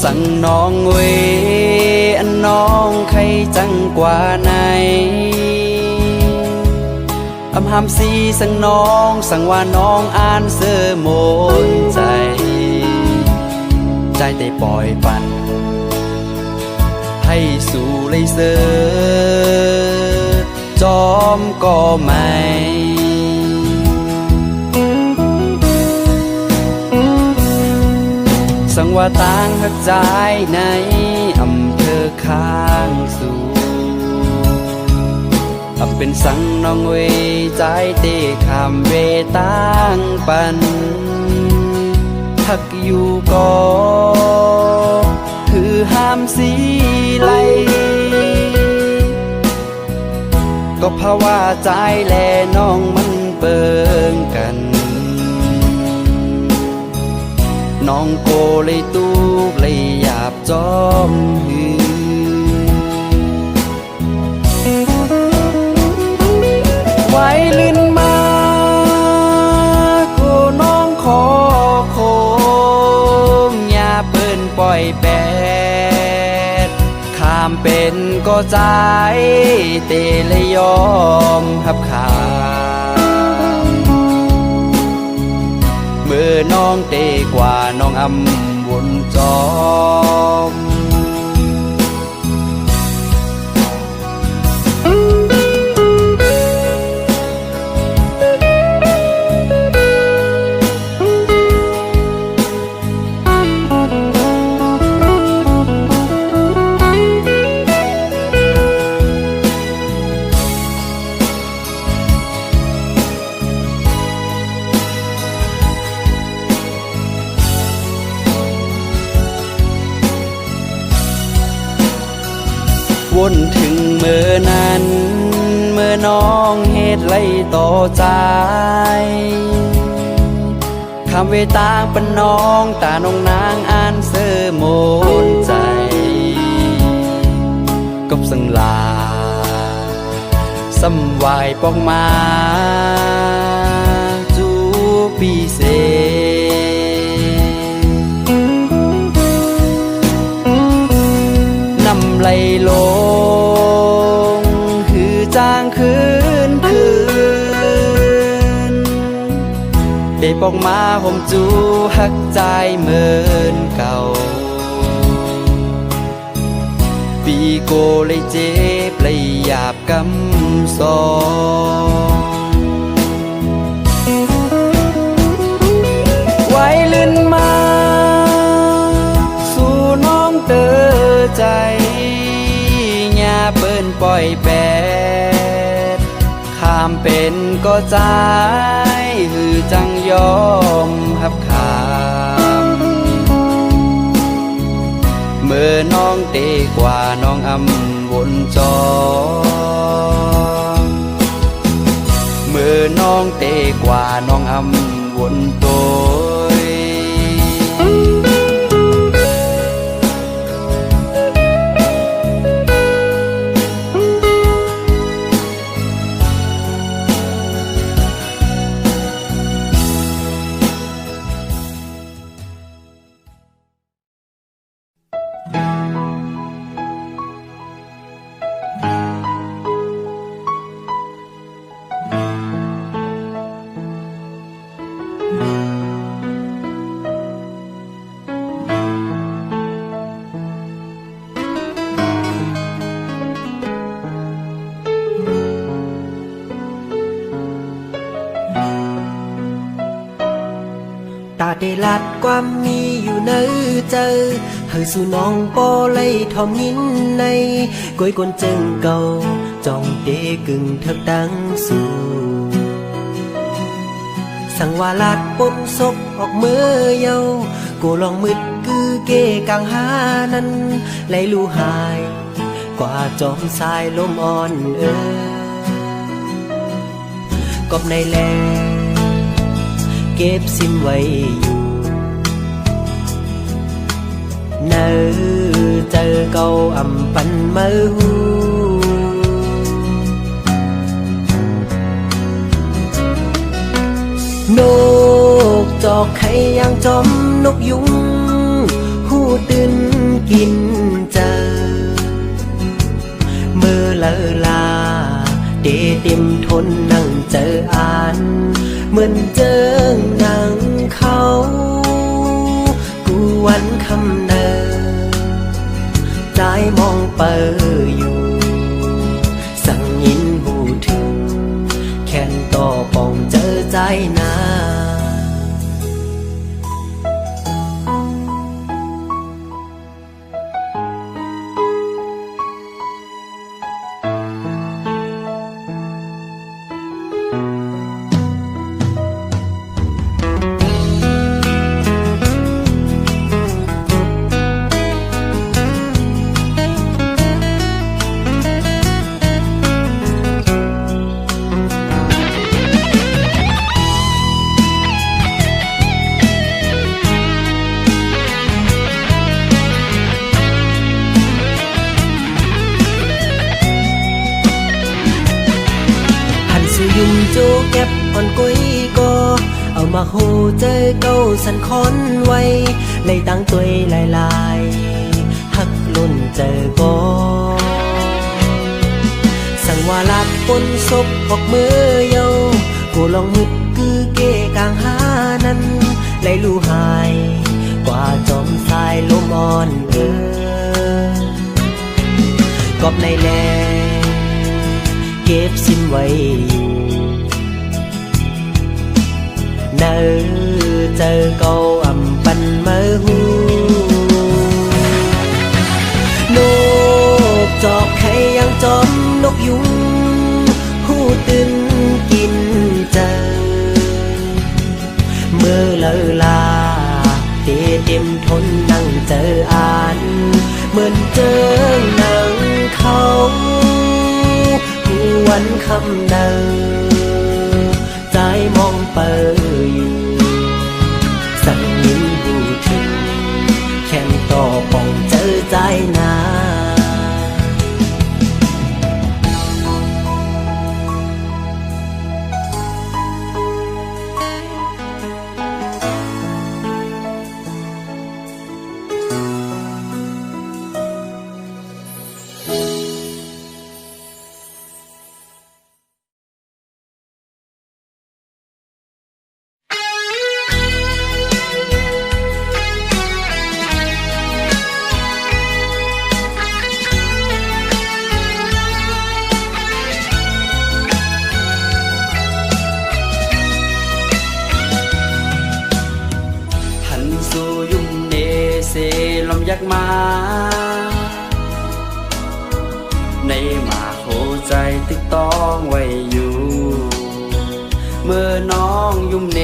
สั่งน้องเวอันน้องใครจังกว่าไหนอำหามสีสั่งน้องสั่งว่าน้องอ่านเสื้อโมนใจได้ปล่อยปันให้สู่เลยเสือจอมก็ไม่สั่งว่าต่างหักใจในอำเภอข้างสู่เป็นสั่งน้องเวใจเตะขามเวต่างปันหักอยู่ก็คือห้ามสีไหลก็เพราะว่าใจแลน้องมันเปิงกันน้องโกเลยตูกเลยหยาบจอมหือไว้ลื่นมาโกน้องขอโคมอย่าเปิ้นปล่อยแปดข้ามเป็นก็ใจเตเลยยอมหับขาเมื่อน้องเตกว่าน้องอำวนจอมวนถึงเมื่อนั้นเมื่อน้องเหตุไล่ต่อใจคำเวตางเป็นน้องตาน้องนางอ่านเสื้อโมนใจกบสังลาสำวายปองมาจูปีเสนำไหลลงคือจางคืนได้ปองมาห่มจูหักใจเหมือนเก่าปีโกเลยเจ็บเลยหยาบกำซองไว้ลื่นมาสู่น้องเตอใจอย่าเปิ้นปล่อยแปดข้ามเป็นก็ใจหือจังยอมหับขามเมื่อน้องเตกว่าน้องอำวนจอเมื่อน้องเตกว่าน้องอำวนโตยตาได้ลัดความมีอยู่ในใจเฮยสู่น้องปอเลยทอมนินในก้อยกนเจิงเก่าจองเตกึ่งเถิบดังสู่สังวาลัดปนศพออกเมื่อเยากูลองมืดคือเกกังหานั้นไหลลู่หายกว่าจอมสายลมอ่อนกบในแลเก็บซิมไว้อยู่เนื้อเจอเก่าอ่ำปันมือหูนกจอกไข่ยางจอมนกยุงหู ตื่นกินเจอเมื่อเลอลาเดเต็มทนนั่งเจออ่านเหมือนเจอหนังเขากูวันคำเนอใจมองเปออยู่สั่งยินหูถึงแค่นต่อปองเจอใจนา ยุ่มโจเก็บอ่อนกุยก็เอามาโหเจอเก้าสันคอนไว้เลยตั้งตัวหลายๆหักลุ่นเจอก็สั่งว่าลักปนศพออกมือเยากูลองมึดคือเกกลางหานั้นเลยลู่หายกว่าจอมสายลมอ่อนกอบในแลเก็บสิ้นไว้อยู่เนอเจอเก่าอ่ำปันเมื่อหูนกจอกใครยังจอมนกยุงหูตื่นกินเจอเมื่อเลอลาเต็มทนนั่งเจออ่านเหมือนเจอหนังเขาวันคำเนอใจมองเปออยู่สั่งยินหูถึงแค่นต่อปองเจอใจนา ลมยักมาในมาโหใจตึกต้องไว้อยู่เมื่อน้องยุ่มเน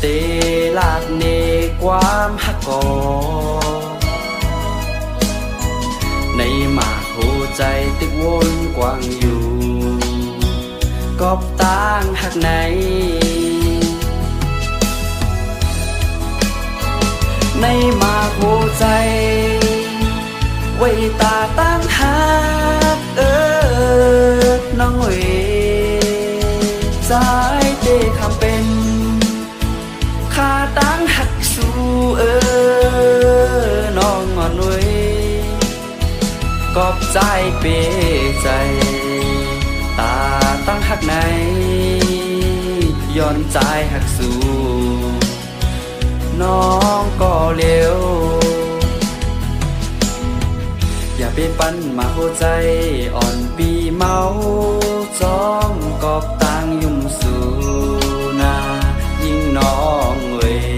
เตลาดเนความหักกอในมาโหใจตึกวนกว้างอยู่กอบต่างหักไหนในมาโหใจไว้ตาตั้งหักน้องเอ๋สายเตคำเป็นข้าตั้งหักสู้น้องงอนเว้ยกอบใจเปใจตาตั้งหักไหนย้อนใจหักสู้น้องก็เร็วอย่าไปปั้นมาหัวใจอ่อนปีเมาจ้องกอบต่างยุ่มสู่นายิ่งน้องเว้ย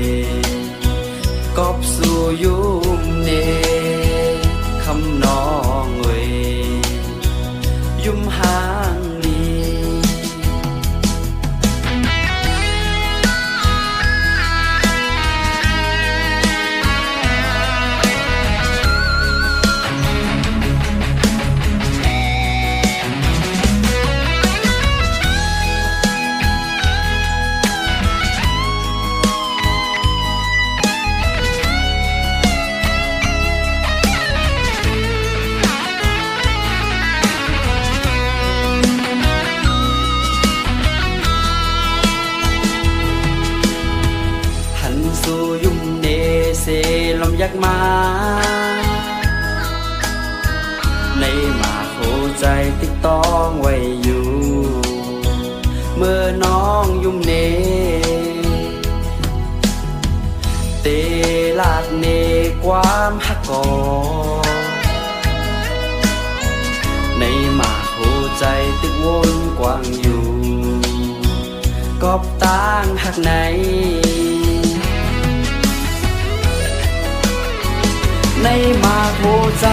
กอบสู่ยุ่มเนคำน้องเว้ยยุ่มห่างลี กมาในมาหัวใจติ๊กต้องไว้อยู่เมื่อน้องยุ่มเนเตลาดเนความหักกอในมาหัวใจตึกวนกว้างอยู่กอบต่างหักไหนในมาหัวใจ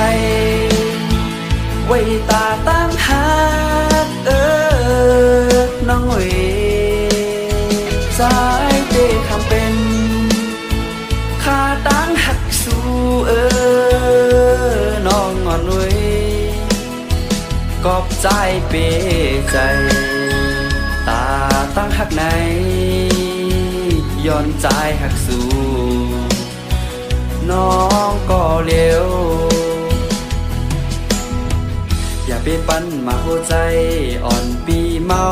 ไว้ตาตั้งหักน้องเอ๋สายเตะคำเป็นข้าตั้งหักสู้น้องงอนเว้ยกอบใจเปใจตาตั้งหักไหนย้อนใจหักสู้น้องก็เลี้ยวอย่าไปปั้นมาหัวใจอ่อนปีเมา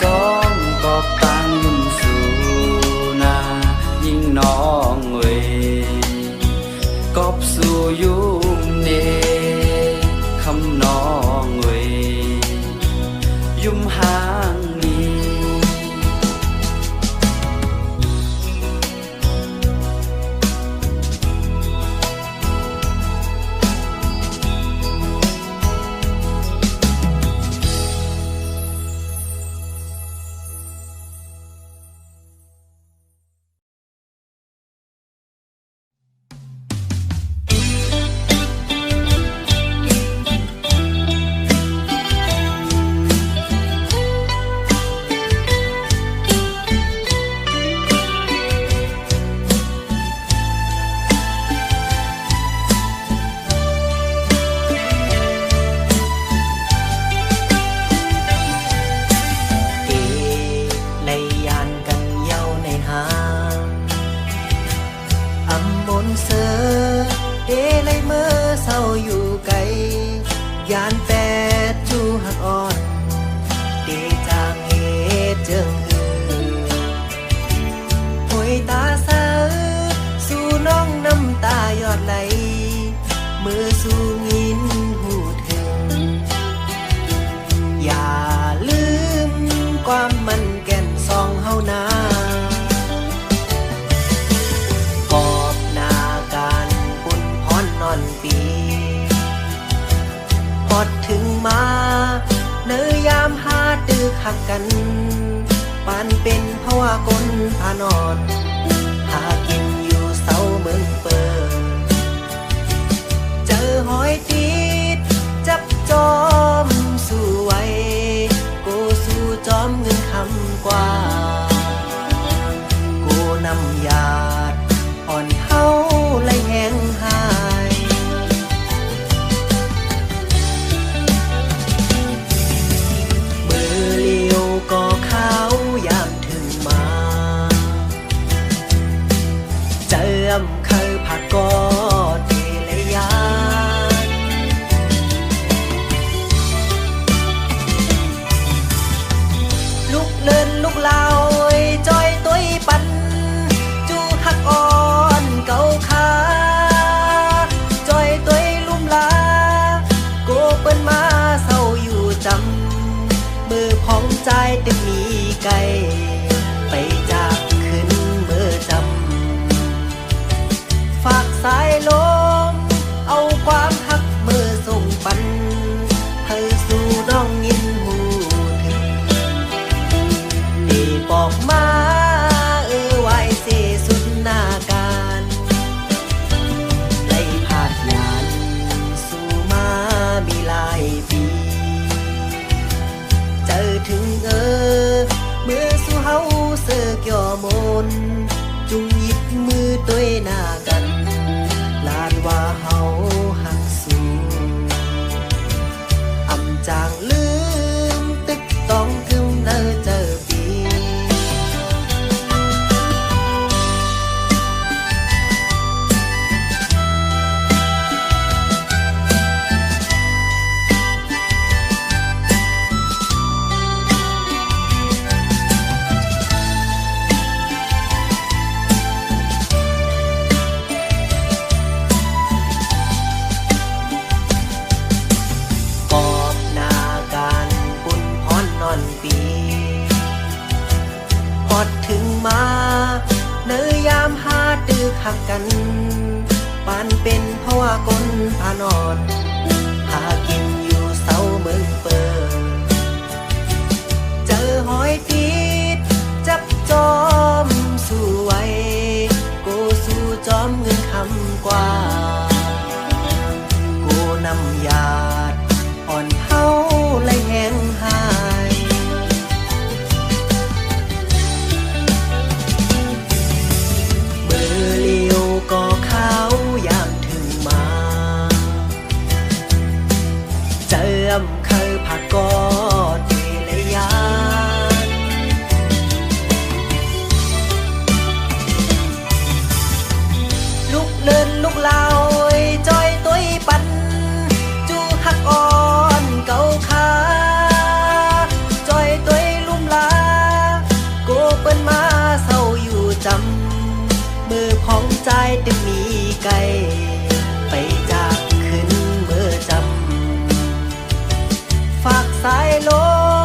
จ้องกอบตั้งยุ่มสู่นายิ่งน้องเว้ยกอบสู่ยุ่มเนคำน้องเว้ยยุ่มห่างนี้ยานแปดจูหักอ่อนเดจางเหตุเจิงหวยตาสาสู่น้องน้ำตายอดไหลมือสู่งินหูถึงอย่าลืมความมันแก่นซองเฮานา พอดถึงมาเนยยามหาตึกหักกันปานเป็นเพราะว่ากลพานอดหากินอยู่เศร้าเมืองเปิดเจอหอยติดจับจอมสู้ไว้กูสู้จอมเงินคำกว่ากูนำยาดอ่อนเฮาไหลแห้งหายก็เขายามถึงมาเจิมเคยผักกอดเทเลยานลุกเลินลุกลาวจอยตัวปันจูหักอ่อนเก่าขาจอยตัวลุ่มลาโกเปิ้นมาเศร้าอยู่จำมือของใจตึกมีไกลไปจากขึ้นเมื่อจำฝากสายลมเอาความหักมือส่งปันให้สู่น้องยินหูถึงดีบอกมาไว้เสสุดหน้าการไล่ผาดยานสู่มามีหลายปีเจอถึงเมื่อสู่เฮาเสือกย่อมนจุงหยิบมือตัวหน้ากันลานว่าเฮาหักสู้อำจางลืมตึกต้องกึมเนอเจอปี หักกันปานเป็นเพราะว่ากลพานอนหากินอยู่เสาเมืองเปิดเจอหอยติดจับจอมสู้ไว้กูสู้จอมเงินคำกว่ากูนำยาดอ่อนเฮาและแห้งหายเมื่อเลี้ยวก็ข้าวยามถึงมาเจิมเคยผักกอดเวลยานลูกเลินลูกลาวจอยตัวปันจูหักอ่อนเก่าขาจอยตัวลุ่มลาโกเปิ้นมาเศร้าอยู่จำมือของใจตึงมีไกลไปจากขึ้นเมื่อจำฝากสายล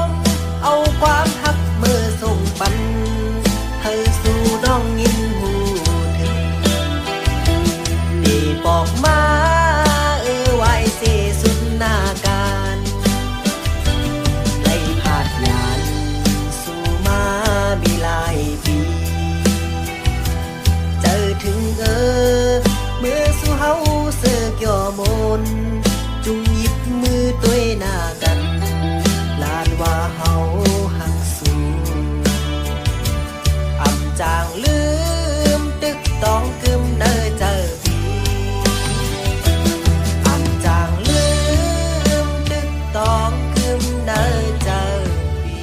มเอาความหักเมื่อส่งปันให้สู่น้องยินหูถึงดีบอกมาไว้เสสุดหน้าการไล่ผาดยานสู่มามีหลายปีเจอถึงเมื่อสู่เฮาเสือกย่อมนจุงหยิบมือตัวหน้ากันลานว่าเฮาหักสูอำจางลืมตึกต้องกึมเนอเจอปีอำจางลืมตึกต้องกึมเนอเจอปี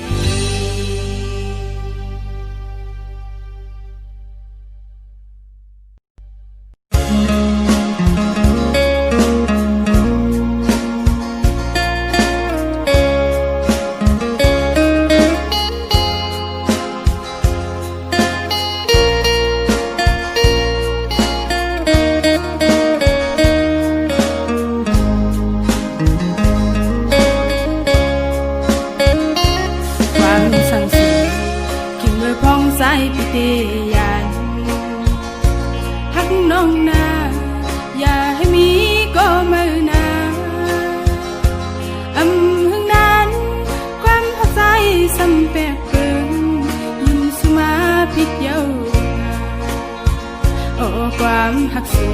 ความหักสู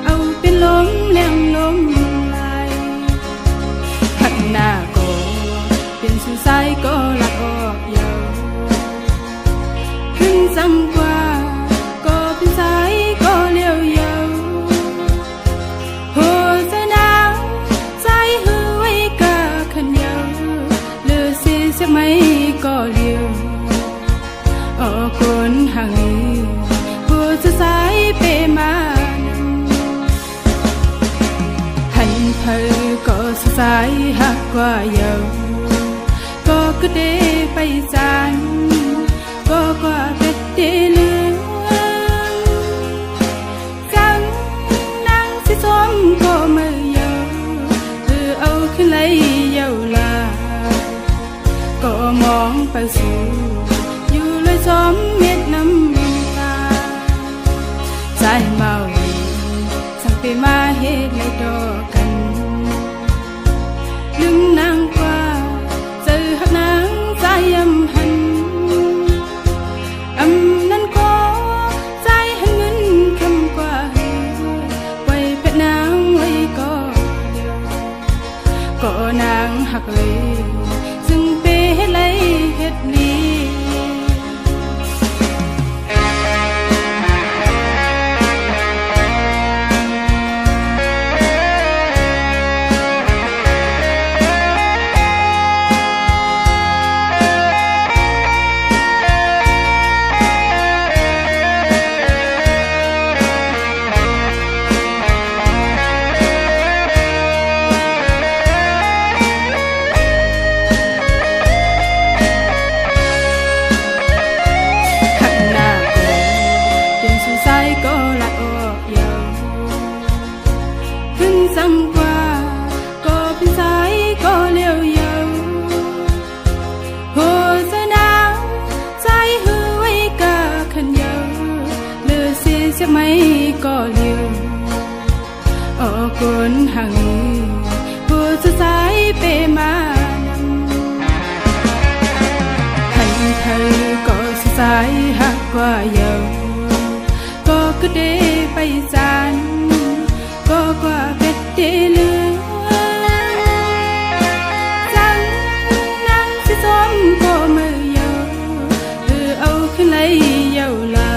เอาเป็นลมแหลมลมไหลหักหน้าก็เป็นสุดสายก็ลักออกยาวขึ้นซ้ำกว่าก็เป็นสายก็เลี้ยวยาวหัวใจหนาวใจหือไว้กะขันยาวเลือเสียสักไม่ก็เลี้ยวออกคนห่างนี้จะสายเปมาหันเพอก็สายหักกว่าเยาก็กระเดไปจานก็กว่าเป็ดเดเลืองจังนั่งสิซ้อมก็มือเยาเอาขึ้นไหลเยาลาก็มองไปสู่อยู่เลยซ้อมเม็ดน้ำใจเมาสั่งไปมาเฮ็ดเลยดอกกันลืมนางกว่าเจอหักนางใจยำหันนั่นก็ใจหันเงินคำกว่าไว้เป็ดนางไว้ก็เดียวก็นางหักเลยซึ่งไปเฮ็ดเลยเฮ็ดลี ก็เลี้ยวออกคนห่างนี้ผู้สุดท้ายเปมานำให้เธอก็สุดท้ายหักกว่าเยาก็คือได้ไปจานก็กว่าเพชรได้เลือจังนั่งสิซ้อมก็มือเยาเอาขึ้นไหลเยาลา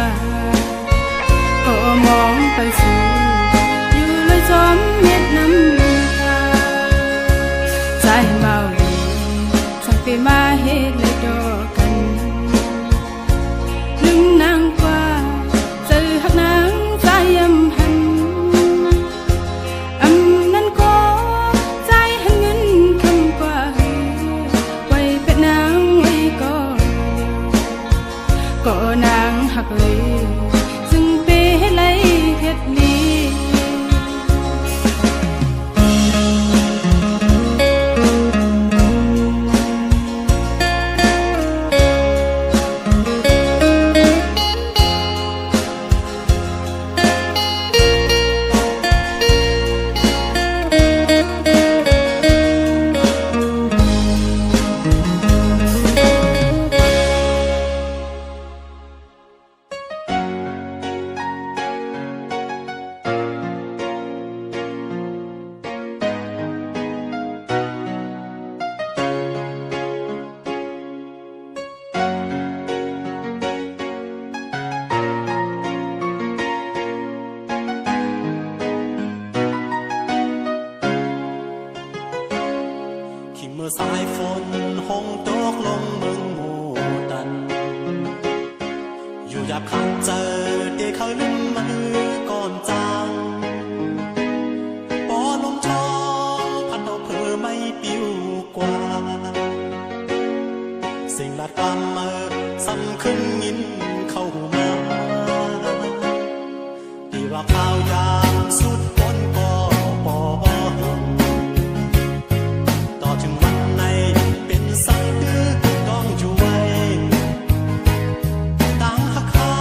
ก็มองไปสู่อยู่เลยซ้อมเม็ดน้ำตาใจเมาเลยสั่งไปมาเฮ็ดเลยดอกกันลืมนางกว่าเจอหักนางใจยำหันอำนั้นก็ใจหันเงินคำกว่าไว้เป็นนางไว้ก็นางหักเลยซึ่งเปให้ไหลเฮ็ดลีเมื่อสายฝนหงตกลงเมืองหมู่ตันอยู่หยาบคันเจอเด็กเขาลืมมือก่อนจางปอลมชอพันเอาเพื่อไม่ปิ้วกว่าสิ่งลาดกำเมื่อซ้ำขึ้นยินเข้ามาที่ว่าข้าวยามสุดบนก็ปอถึงวันในเป็นสังดื้อต้องอยู่ไว้ตั้งหักขา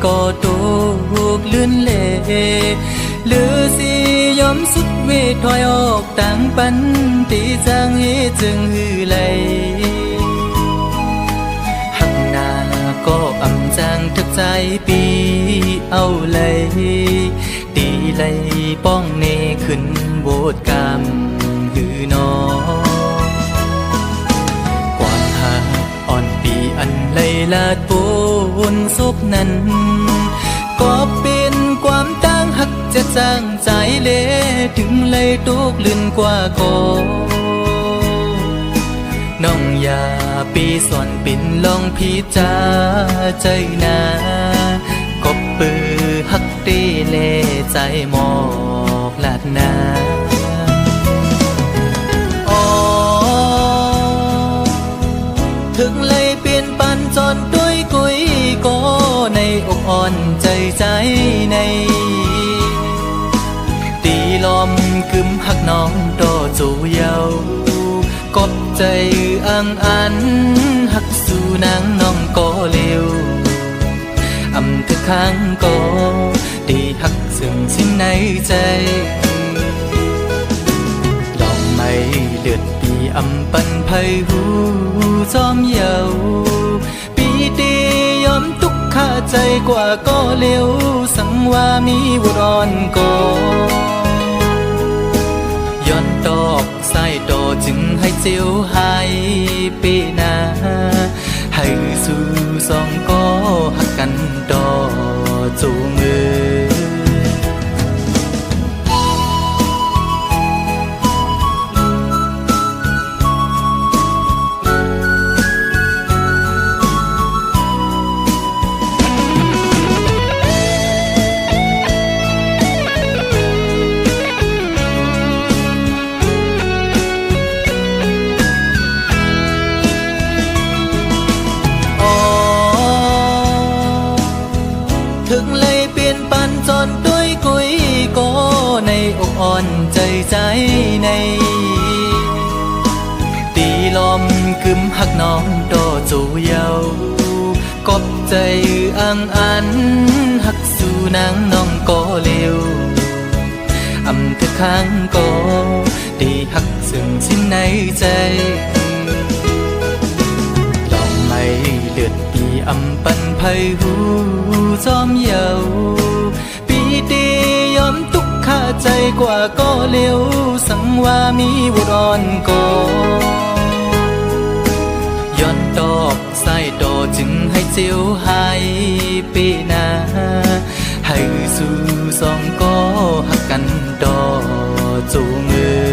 ก็ตกเลื่อนเล่หรือสิยอมสุดเวทถอยออกต่างปันตีจางเฮจึงหือไหลหักหน้าก็อำจางทึกใจปีเอาเลยตีไหลป้องเนขึ้นโบดกรรมหือนอความหักอ่อนปีอันไหลลาดปูนศพนั้นก็เป็นความตั้งหักจะจางใจเละถึงเลยตกลื่นกว่าก่อนน้องอย่าปีสอนปิ่นลองพิจาใจนากบปือหักตีเล่ใจหมอกลาดนาถึงเลยเปลี่ยนปันจอนด้วยกุยก็ในอกอ่อนใจใจในตีลอมกึมหักน้องโตจูเยากบใจอังอันหักสู่นางน้องก็เร็วอำทึกข้างก็ตีหักซึ่งสิ้นในใจลองไม่เลือดปีอำปันไพหูจอมเยาปีตียอมทุกข้าใจกว่าก็เร็วสังว่ามีวุรอนก็ย้อนดอกใส่ดอจึงให้เจียวหายปีนาให้สู่สองก็หักกันดอจูมือถึงเลยเปลี่ยนปันจอนด้วยกุยก็ในอกอ่อนใจใจในตีลอมกึมหักน้องโตจูเยากบใจอังอันหักสู่นางน้องก็เร็วอำทึกข้างก็ตีหักซึ่งสิ้นในใจลองไม่เลือดปีอำปันไพหูจอมเยาปีตียอมทุกข้าใจกว่าก็เร็วสังว่ามีวุรอนก็ย้อนดอกใส่ดอจึงให้เจียวหายปีนาให้สู่สองก็หักกันดอจูมือ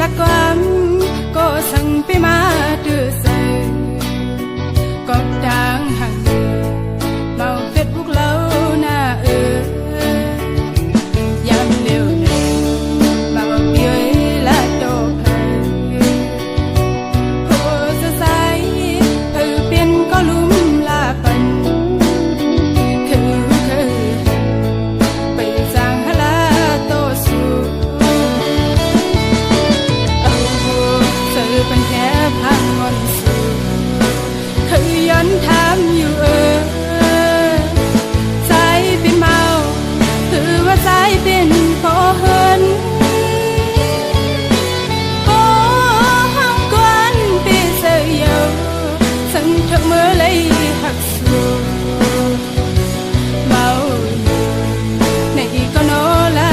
ละความก็สั่งไปมาดื้อเสือก็ดังห่างเมาเฟซบุ๊กเล่าหน้ายามเร็วหนึ่งมาว่าเบี้ยละโตเพโอ้จะใส่เปลี่ยนก็ลุ่มลาปันคือไปจางฮลาโตสูเป็นแค่พังงอนสูคือย้อนถามอยู่ใจเป็นเมาคือว่าใจเป็นพอเหินโอ้ห้องกวนปีเสียสังเถอะเมื่อเลยหักสูเมาในก็โนลา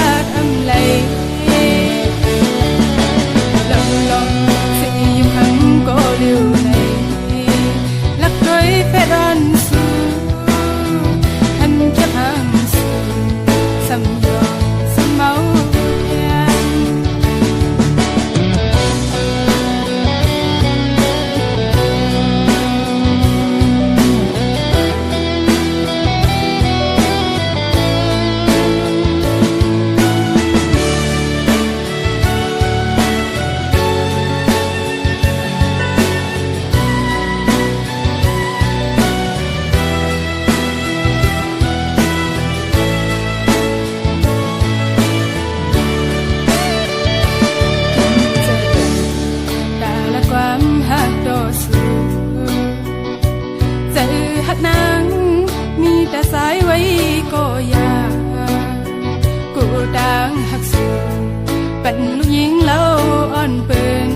ไว้ก็อยากกูดังหักสูเป็นลูกหญิงแล้วอ่อนเปิง